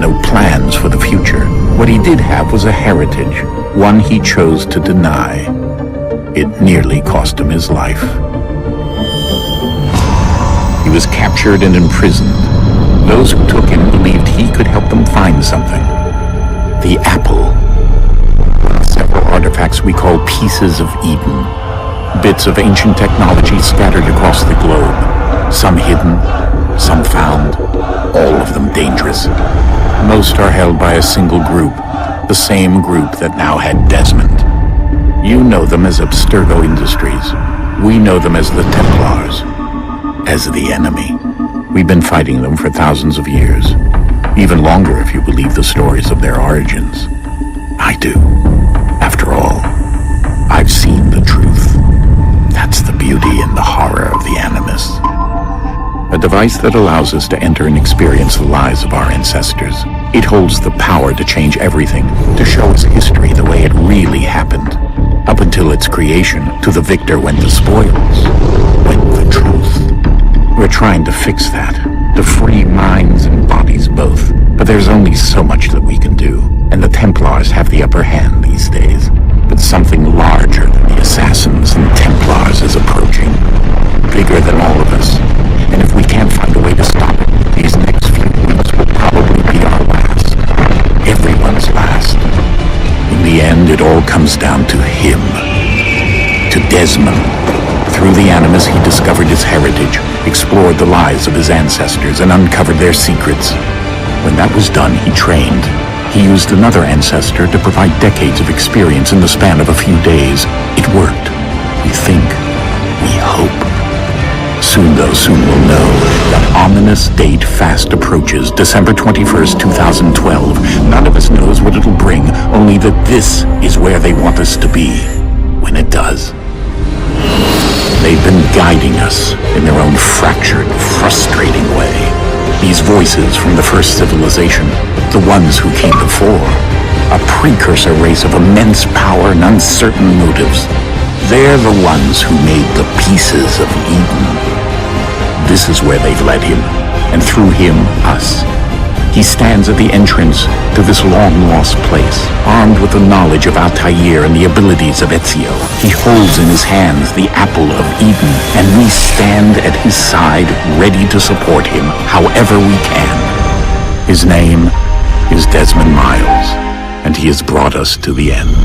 no plans for the future. What he did have was a heritage, one he chose to deny. It nearly cost him his life. He was captured and imprisoned. Those who took him believed he could help them find something. The apple. Several artifacts we call pieces of Eden. Bits of ancient technology scattered across the globe. Some hidden, some found, all of them dangerous. Most are held by a single group, the same group that now had Desmond. You know them as Abstergo Industries. We know them as the Templars, as the enemy. We've been fighting them for thousands of years, even longer if you believe the stories of their origins. I do. After all, I've seen the truth. That's the beauty and the horror of the Animus. A device that allows us to enter and experience the lives of our ancestors. It holds the power to change everything, to show us history the way it really happened. Up until its creation, to the victor went the spoils, went the truth. We're trying to fix that, to free minds and bodies both. But there's only so much that we can do, and the Templars have the upper hand these days. But something larger than the Assassins and Templars is approaching, bigger than all of us. And if we can't find a way to stop it, these next few weeks will probably be our last. Everyone's last. In the end, it all comes down to him. To Desmond. Through the Animus, he discovered his heritage, explored the lives of his ancestors, and uncovered their secrets. When that was done, he trained. He used another ancestor to provide decades of experience in the span of a few days. It worked. We think. We hope. Soon we'll know. That ominous date fast approaches, December 21st, 2012. None of us knows what it'll bring, only that this is where they want us to be, when it does. They've been guiding us in their own fractured, frustrating way. These voices from the first civilization, the ones who came before, a precursor race of immense power and uncertain motives. They're the ones who made the pieces of Eden. This is where they've led him, and through him, us. He stands at the entrance to this long-lost place, armed with the knowledge of Altair and the abilities of Ezio. He holds in his hands the apple of Eden, and we stand at his side, ready to support him however we can. His name is Desmond Miles, and he has brought us to the end.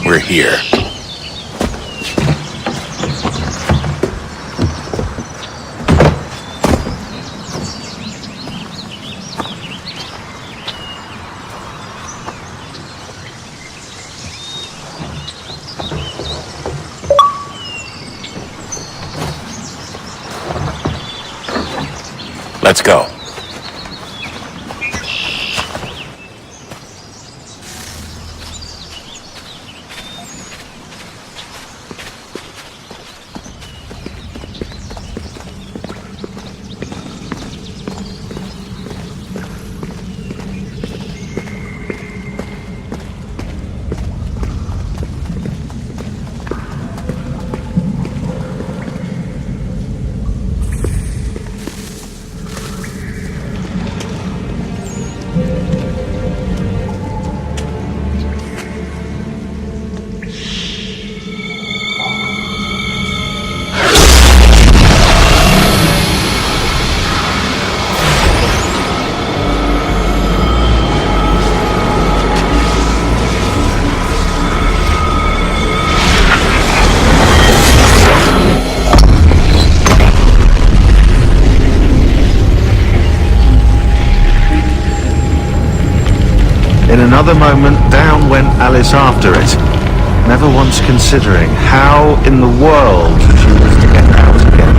We're here. Let's go. In another moment, down went Alice after it, never once considering how in the world she was to get out again.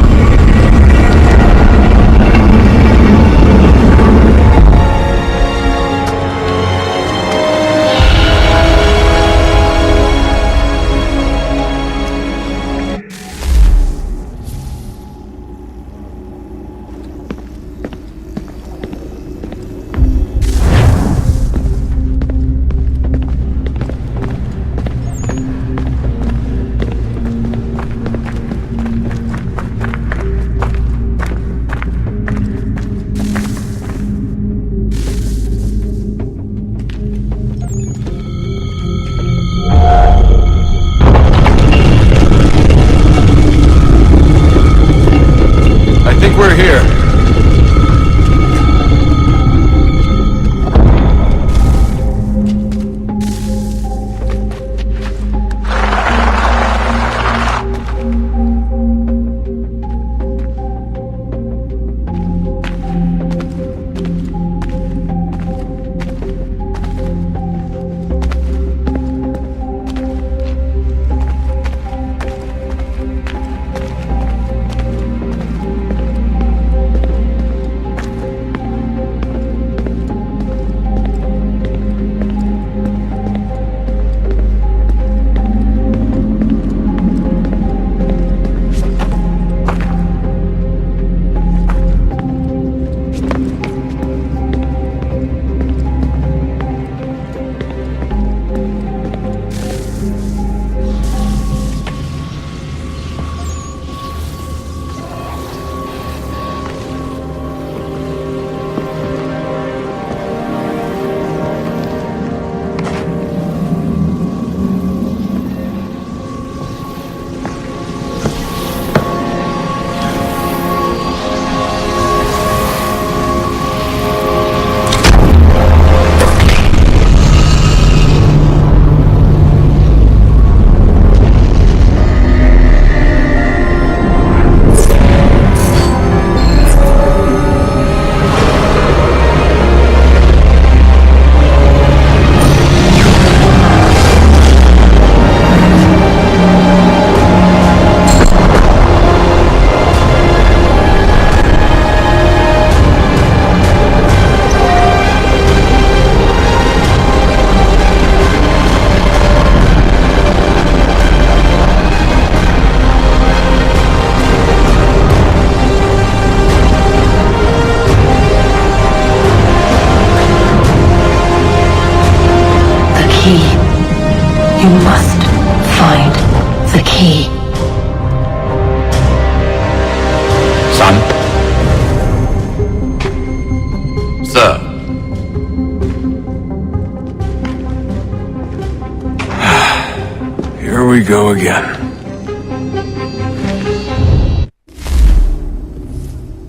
we go again.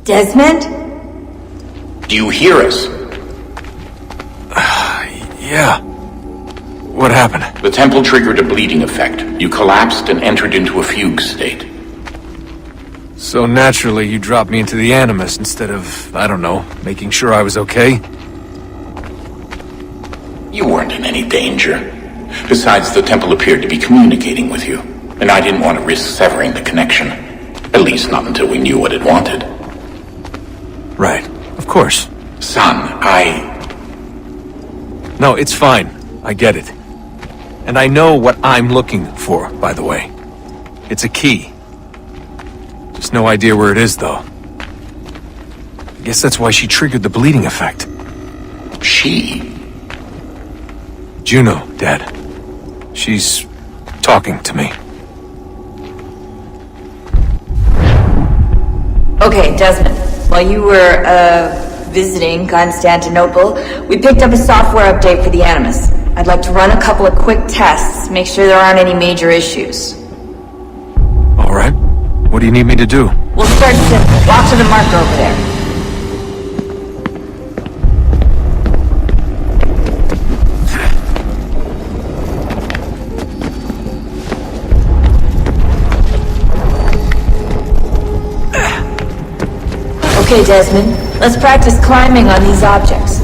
Desmond? Do you hear us? Yeah. What happened? The temple triggered a bleeding effect. You collapsed and entered into a fugue state. So naturally, you dropped me into the Animus instead of, I don't know, making sure I was okay? You weren't in any danger. Besides, the temple appeared to be communicating with you, and I didn't want to risk severing the connection. At least not until we knew what it wanted. Right. Of course. Son, No, it's fine. I get it. And I know what I'm looking for, by the way. It's a key. Just no idea where it is, though. I guess that's why she triggered the bleeding effect. She? Juno, Dad. She's talking to me. Okay, Desmond. While you were, visiting Constantinople, we picked up a software update for the Animus. I'd like to run a couple of quick tests, make sure there aren't any major issues. All right. What do you need me to do? We'll start simple. Walk to the marker over there. Okay, Desmond. Let's practice climbing on these objects.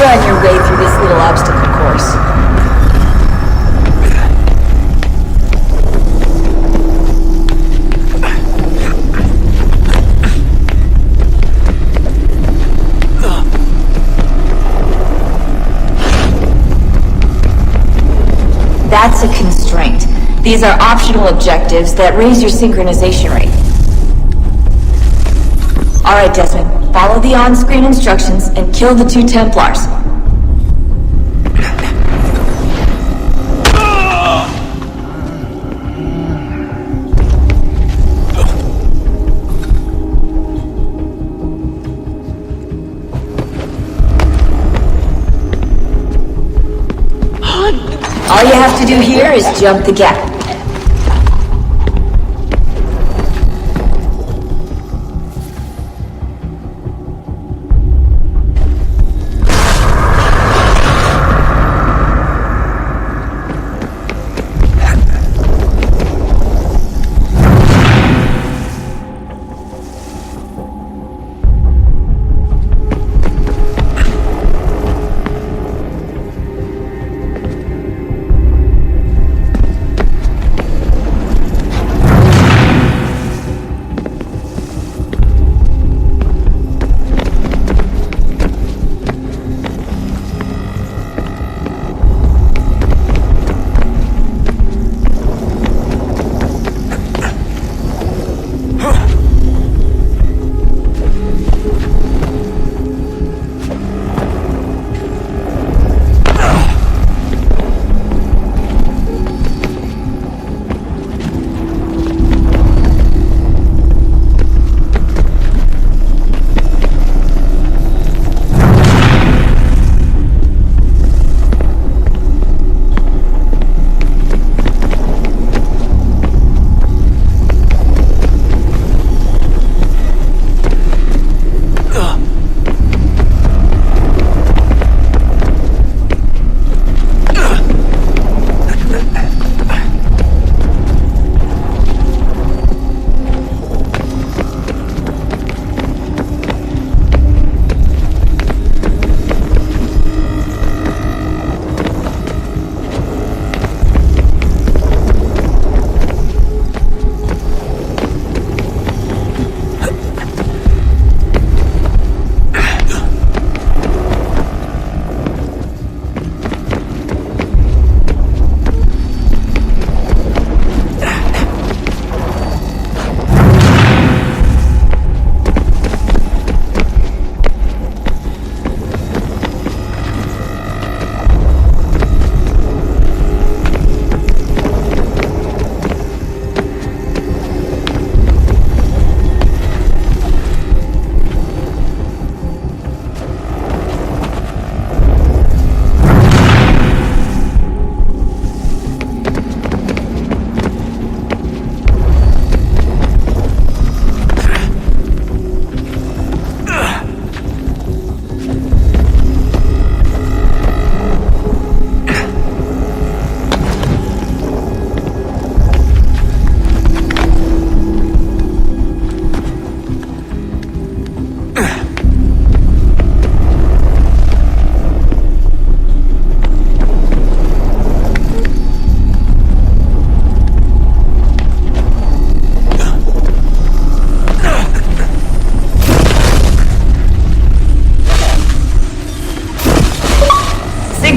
Run your way through this little obstacle course. That's a constraint. These are optional objectives that raise your synchronization rate. Alright, Desmond. Follow the on-screen instructions and kill the 2 Templars. All you have to do here is jump the gap.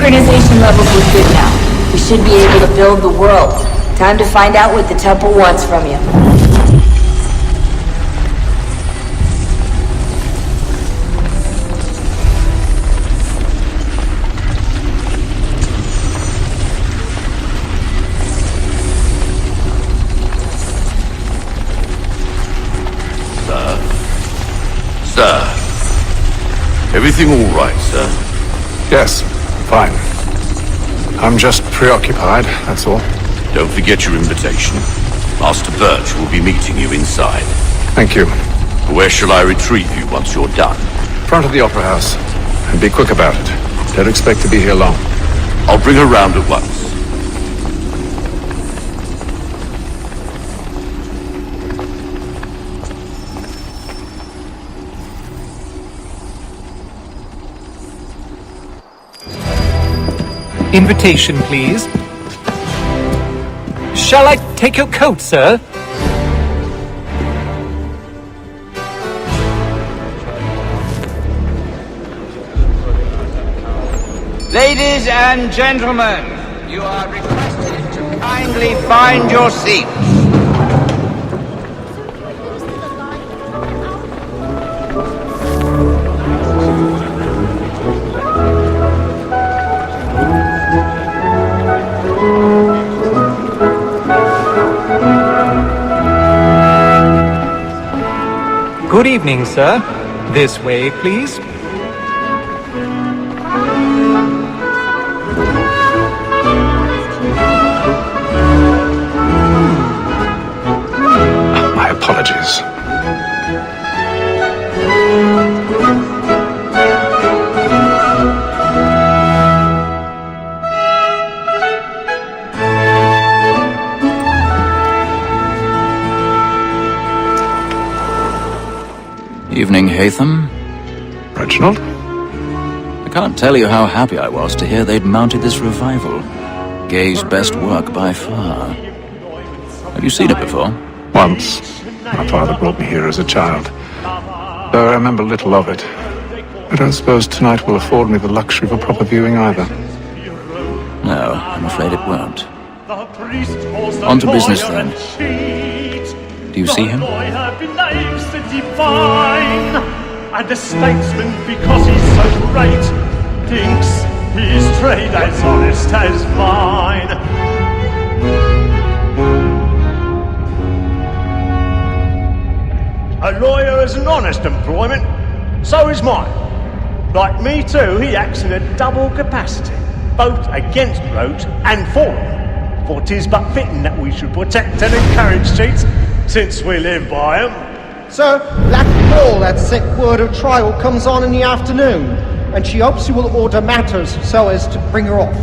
Synchronization levels look good now. We should be able to build the world. Time to find out what the temple wants from you. Sir. Everything all right, sir? Yes, fine. I'm just preoccupied, that's all. Don't forget your invitation. Master Birch will be meeting you inside. Thank you. Where shall I retrieve you once you're done? Front of the Opera House. And be quick about it. Don't expect to be here long. I'll bring her round at once. Invitation, please. Shall I take your coat, sir? Ladies and gentlemen, you are requested to kindly find your seats. Good evening, sir. This way, please. My apologies. Evening, Hatham. Reginald? I can't tell you how happy I was to hear they'd mounted this revival. Gay's best work by far. Have you seen it before? Once. My father brought me here as a child. Though I remember little of it. I don't suppose tonight will afford me the luxury of a proper viewing either. No, I'm afraid it won't. On to business then. Do you see him? And the statesman, because he's so great, thinks his trade as honest as mine. A lawyer is an honest employment, so is mine. Like me too, he acts in a double capacity, both against rogues and for them. For 'tis but fitting that we should protect and encourage cheats, since we live by 'em. Sir, Black Ball at sick word of trial comes on in the afternoon, and she hopes you will order matters so as to bring her off.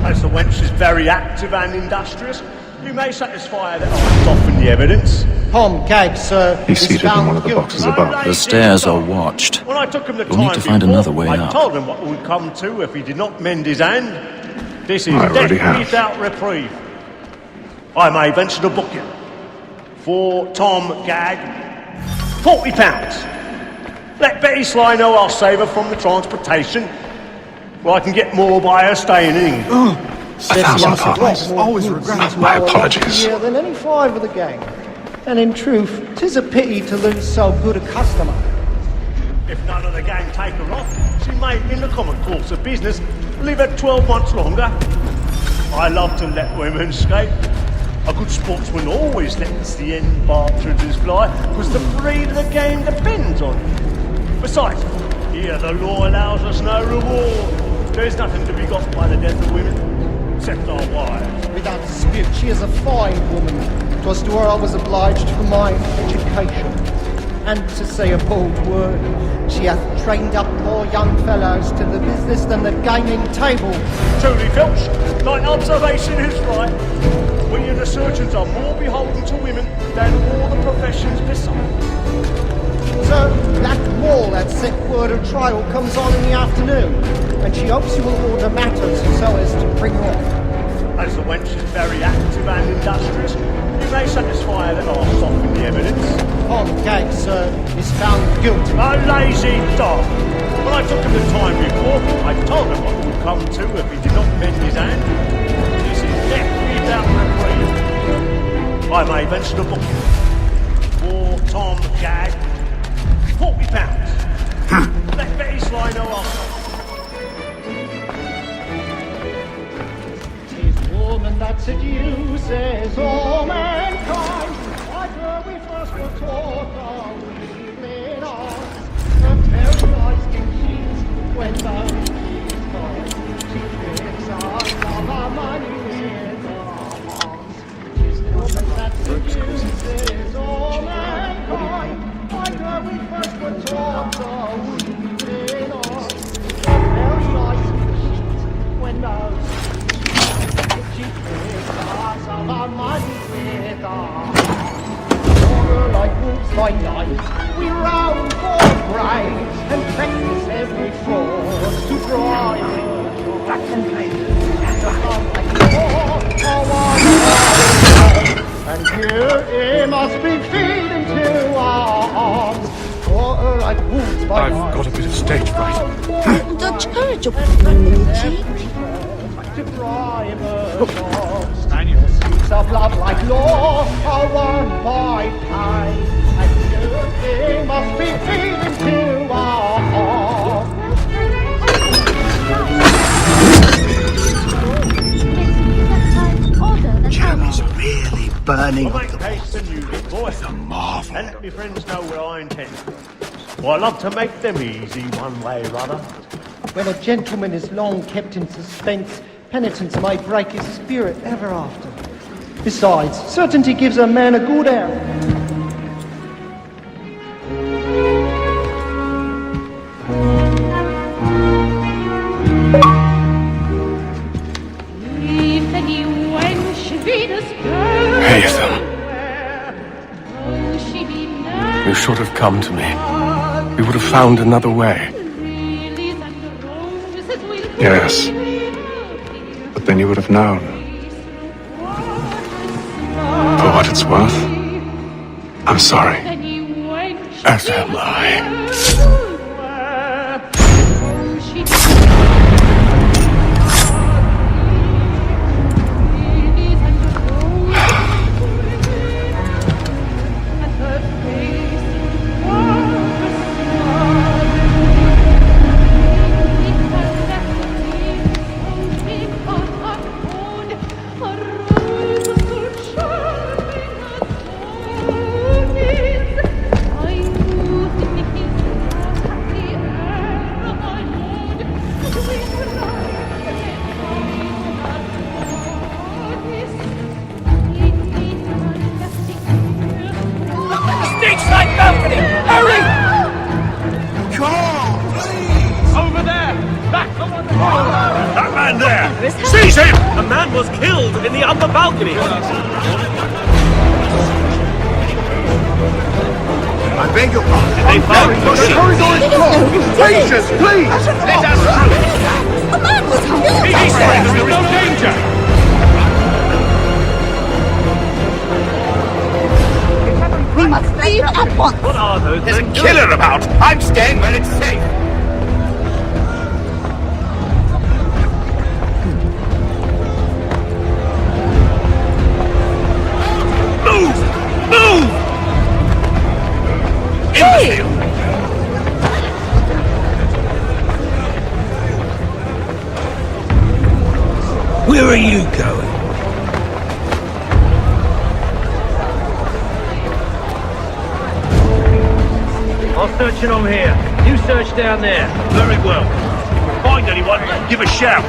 As the wench is very active and industrious, you may satisfy her that I'll soften the evidence. Tom Gag, sir, He's is seated in found one of the guilty. boxes above. The stairs are watched. When I took him the You'll need time to find before, another way I up. told him what would come to if he did not mend his hand. This is I already death have. without reprieve. I may venture to book him. For Tom Gag, £40. Let Betty Sly know I'll save her from the transportation. Well, I can get more by her staying in England. 1,000 pardons. Always My apologies. than any five of the gang. And in truth, 'tis a pity to lose so good a customer. If none of the gang take her off, she may, in the common course of business, live her 12 months longer. I love to let women escape. A good sportsman always lets the end partridges fly, because the breed of the game depends on it. Besides, here the law allows us no reward. There's nothing to be got by the death of women, except our wives. Without dispute, she is a fine woman. 'Twas to her I was obliged for my education. And to say a bold word, she hath trained up more young fellows to the business than the gaming table. Truly, Filch, thine observation is right. We and the surgeons are more beholden to women than all the professions beside. Sir, Black Wall at sick word of trial comes on in the afternoon, and she hopes you will order matters so as to bring her off. As the wench is very active and industrious, you may satisfy her that I'll soften the evidence. Tom Gag, sir, is found guilty. A lazy dog. When I took him the time before, I told him what would come to if he did not bend his hand. This is definitely about reprieve. I may venture to book you. For Tom Gag, £40. Let Betty Sly know after. Woman that seduces all mankind, like her we first were taught our evening arms. Her terrorizing sheets when the heat comes, she picks us of our money with her arms. She's the woman that seduces all mankind, like her we first were taught our evening arms. Her terrorizing sheets when the she picks us of our money with our arms. Like wolves by night, we round for brains and practice every fraud to bribe black and white. And here he must be feed into our arms. For like wolves by night. I've got a bit of stage fright. Don't encourage your community. To bribe suits of love like law are won by pain, and you must be feeding to our heart. Jam is really burning. I'll make haste and use it, boy. It's a marvel. And let me friends know where I intend. Well, I love to make them easy one way or other. When a gentleman is long kept in suspense, penitence may break his spirit ever after. Besides, certainty gives a man a good air. Haytham. You should have come to me. We would have found another way. Yes. But then you would have known. For what it's worth, I'm sorry. As am I. Seize him! A man was killed in the upper balcony. I beg your pardon. Did they find The corridor is blocked. Patience, please. Let us through. A man was killed! He's there is no danger. We must leave at once! What are those? There's a killer about. I'm staying where it's safe. Where are you going? I'll search it on here. You search down there. Very well. If you find anyone, give a shout.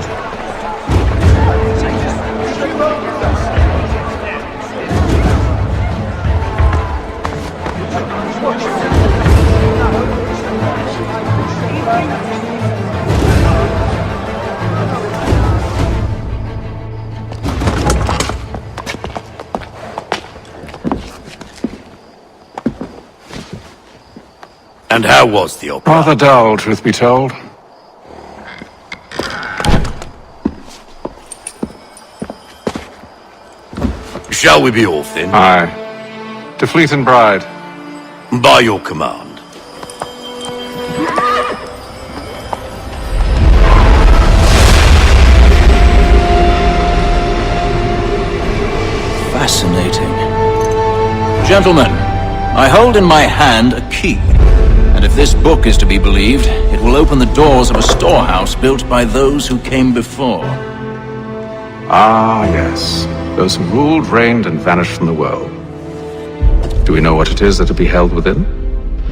And how was the opera? Rather dull, truth be told. Shall we be off then? Aye. To Fleet and Bride. By your command. fascinating. Gentlemen, I hold in my hand a key. And if this book is to be believed, it will open the doors of a storehouse built by those who came before. Ah, yes. Those who ruled, reigned, and vanished from the world. Do we know what it is that will be held within?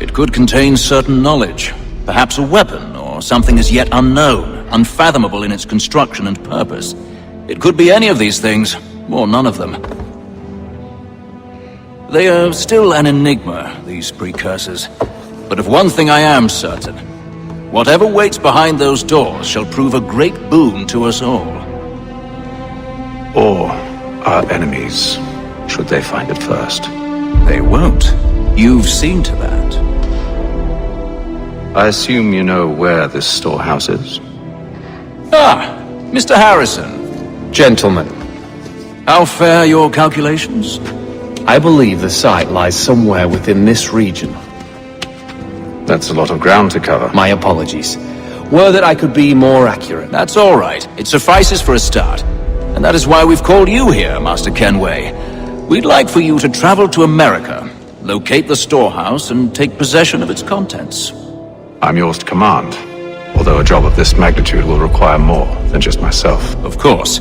It could contain certain knowledge, perhaps a weapon, or something as yet unknown, unfathomable in its construction and purpose. It could be any of these things, or none of them. They are still an enigma, these precursors. But of one thing I am certain. Whatever waits behind those doors shall prove a great boon to us all. Or our enemies, should they find it first. They won't. You've seen to that. I assume you know where this storehouse is? Ah, Mr. Harrison. Gentlemen, How fare your calculations? I believe the site lies somewhere within this region. That's a lot of ground to cover. My apologies. Were that I could be more accurate. That's all right. It suffices for a start. And that is why we've called you here, Master Kenway. We'd like for you to travel to America, locate the storehouse, and take possession of its contents. I'm yours to command, although a job of this magnitude will require more than just myself. Of course.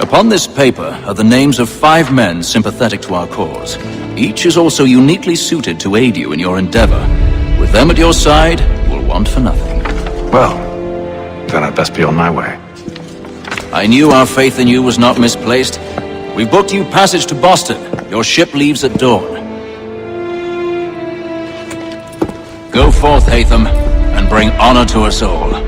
Upon this paper are the names of 5 men sympathetic to our cause. Each is also uniquely suited to aid you in your endeavor. With them at your side, you will want for nothing. Well, then I'd best be on my way. I knew our faith in you was not misplaced. We booked you passage to Boston. Your ship leaves at dawn. Go forth, Hatham, and bring honor to us all.